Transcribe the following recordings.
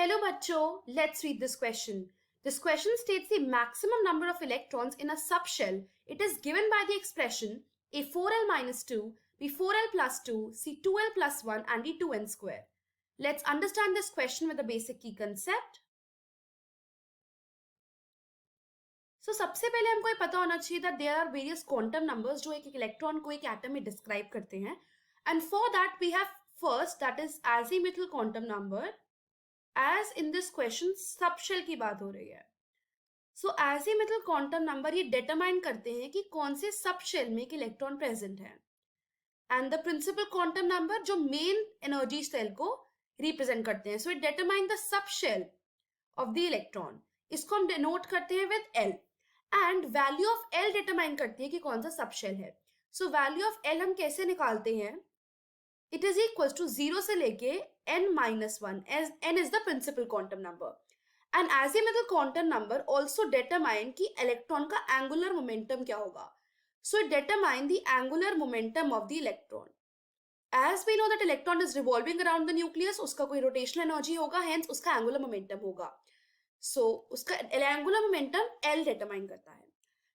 Hello bachcho, let's read this question. This question states the maximum number of electrons in a subshell. It is given by the expression A4L minus 2, B4L plus 2, C2L plus 1 and D2N square. Let's understand this question with a basic key concept. So सबसे पहले हमको ये पता होना चाहिए that there are various quantum numbers जो एक electron को एक एटम में डिस्क्राइब करते हैं. And for that we have first that is azimuthal quantum number. As in this question subshell की बात हो रही है. So azimuthal quantum number ये determine करते हैं कि कौन से सबशेल में एक इलेक्ट्रॉन प्रेजेंट है. And the principal quantum number जो main energy cell को represent करते हैं. So it determine the subshell of the electron. इसको हम denote करते हैं with L. And value of L determine करती है कि कौन सा सबशेल है. So value of L हम कैसे निकालते हैं? It is equals to 0 से लेके n minus 1 as n is the principal quantum number. And azimuthal quantum number also determine कि electron का angular momentum क्या होगा. So it determine the angular momentum of the electron. As we know that electron is revolving around the nucleus, उसका कोई rotational energy होगा, hence उसका angular momentum होगा. So उसका angular momentum L determine करता है.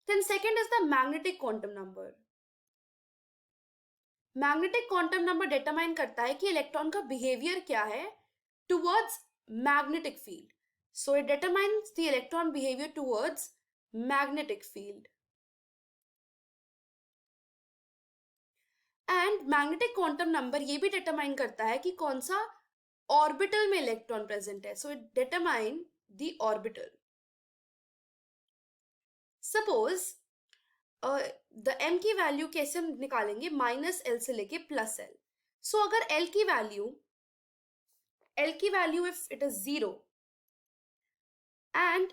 Then second is the magnetic quantum number. Magnetic quantum number determine करता है कि इलेक्ट्रॉन का बिहेवियर क्या है towards magnetic field. So it determines the electron behaviour towards magnetic field. And magnetic quantum number ये भी डिटरमाइन करता है कि कौन सा ऑर्बिटल में इलेक्ट्रॉन प्रेजेंट है. So it determine the orbital. Suppose the m की वैल्यू कैसे हम निकालेंगे माइनस एल से लेके प्लस एल. सो अगर l की value if it is 0 and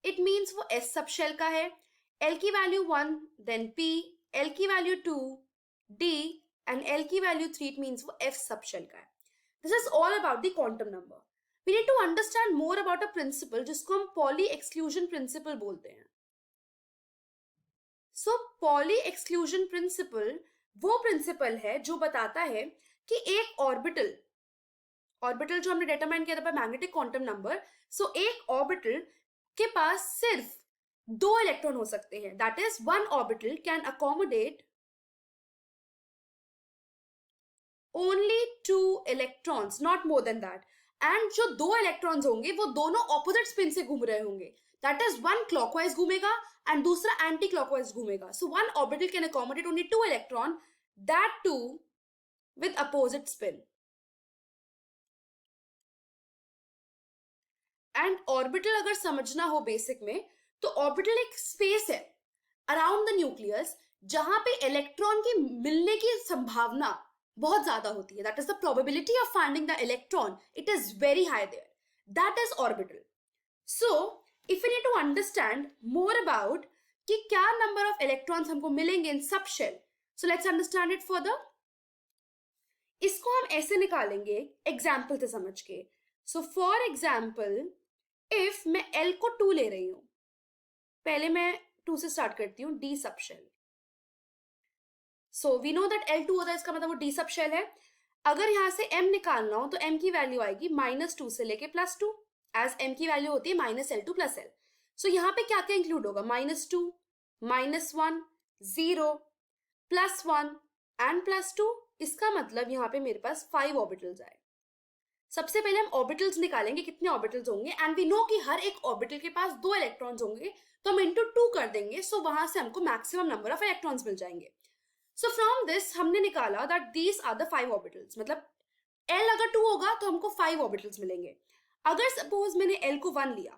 it means वो s सबशेल का है. l की वैल्यू 1 देन p, l की वैल्यू 2 d एंड l की वैल्यू 3 इट मीन्स वो f सबशेल का है. This is all about the quantum number. We need to understand more about a principle जिसको हम पॉली एक्सक्लूजन प्रिंसिपल बोलते हैं. So Pauli exclusion principle वो principle है जो बताता है कि एक ऑर्बिटल जो हमने डिटरमाइन किया था मैग्नेटिक क्वांटम नंबर. सो एक ऑर्बिटल के पास सिर्फ 2 इलेक्ट्रॉन हो सकते हैं. That is one orbital can accommodate only 2 electrons, not more than that. And जो 2 इलेक्ट्रॉन्स होंगे वो दोनों ऑपोजिट स्पिन से घूम रहे होंगे. दैट इज वन क्लॉकवाइज घूमेगा and दूसरा एंटी क्लॉकवाइज घूमेगा. So one orbital can accommodate only 2 electron, that too with opposite spin. And orbital अगर समझना हो बेसिक में तो ऑर्बिटल एक स्पेस है अराउंड द न्यूक्लियस जहां पे इलेक्ट्रॉन की मिलने की संभावना बहुत ज्यादा होती है. That is the probability of finding the electron. It is very high there. That is orbital. So if we need to understand more about कि क्या number of electrons हमको मिलेंगे in subshell, so let's understand it further. इसको हम ऐसे निकालेंगे example से समझ के. So for example, if मैं L को 2 ले रही हूं, पहले मैं 2 से स्टार्ट करती हूं D subshell. So we know that L 2 होता है, इसका मतलब वो D subshell है. अगर यहां से M निकालना हो तो M की वैल्यू आएगी -2 से लेके +2. एज m की वैल्यू होती है -L2 + L. सो यहाँ पे क्या क्या इंक्लूड होगा? -2, -1, 0, +1 एंड +2. इसका मतलब यहाँ पे मेरे पास 5 ऑर्बिटल्स आए. सबसे पहले हम ऑर्बिटल्स निकालेंगे कितने ऑर्बिटल्स होंगे. एंड वी नो कि हर एक ऑर्बिटल के पास 2 इलेक्ट्रॉन्स होंगे तो हम इंटू 2 कर देंगे. सो वहां से हमको मैक्सिमम नंबर ऑफ इलेक्ट्रॉन्स मिल जाएंगे. सो फ्रॉम दिस हमने निकाला that these are the 5 orbitals. मतलब L अगर 2 होगा तो हमको 5 ऑर्बिटल्स मिलेंगे. अगर सपोज मैंने L को 1 लिया,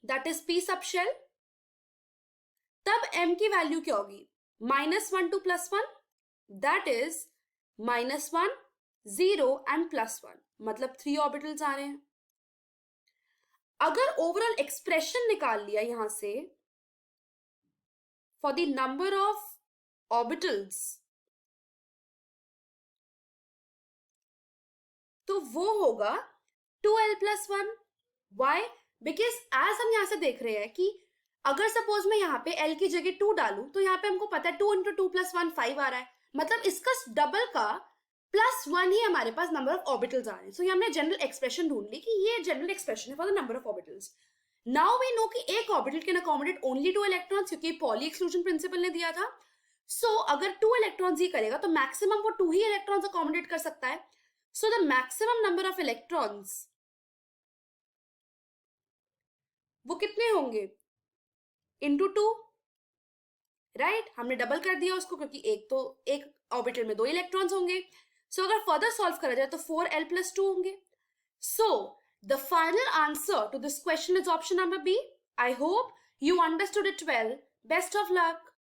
दैट इज P सबशेल, तब M की वैल्यू क्या होगी? -1 to +1, दैट इज -1, 0 एंड +1. मतलब 3 ऑर्बिटल्स आ रहे हैं. अगर ओवरऑल एक्सप्रेशन निकाल लिया यहां से for the number of orbitals, तो वो होगा 2L + 1. Why? Because as हम यहां से देख रहे हैं कि अगर सपोज मैं यहाँ पे L की जगह 2 डालूं तो यहाँ पे हमको पता है 2 × 2 + 1 5 आ रहा है. मतलब इसका डबल का +1 ही हमारे पास नंबर ऑफ ऑर्बिटल्स आ रहे हैं. सो ये हमने जनरल एक्सप्रेशन ढूंढ ली कि ये जनरल एक्सप्रेशन है for the number of orbitals. Now we know कि एक orbital can accommodate only 2 electrons, क्योंकि पॉली एक्सक्लूजन प्रिंसिपल ने दिया था. सो अगर 2 इलेक्ट्रॉन्स ही करेगा तो मैक्सिमम वो 2 ही इलेक्ट्रॉन्स अकोमोडेट कर सकता है. So the maximum number of electrons वो कितने होंगे? Into 2, right. हमने डबल कर दिया उसको, क्योंकि एक ऑर्बिटल में 2 इलेक्ट्रॉन्स होंगे. सो अगर फर्दर सॉल्व करा जाए तो 4l+2 होंगे. So the final answer to this question is option number B. I hope you understood it well. Best of luck.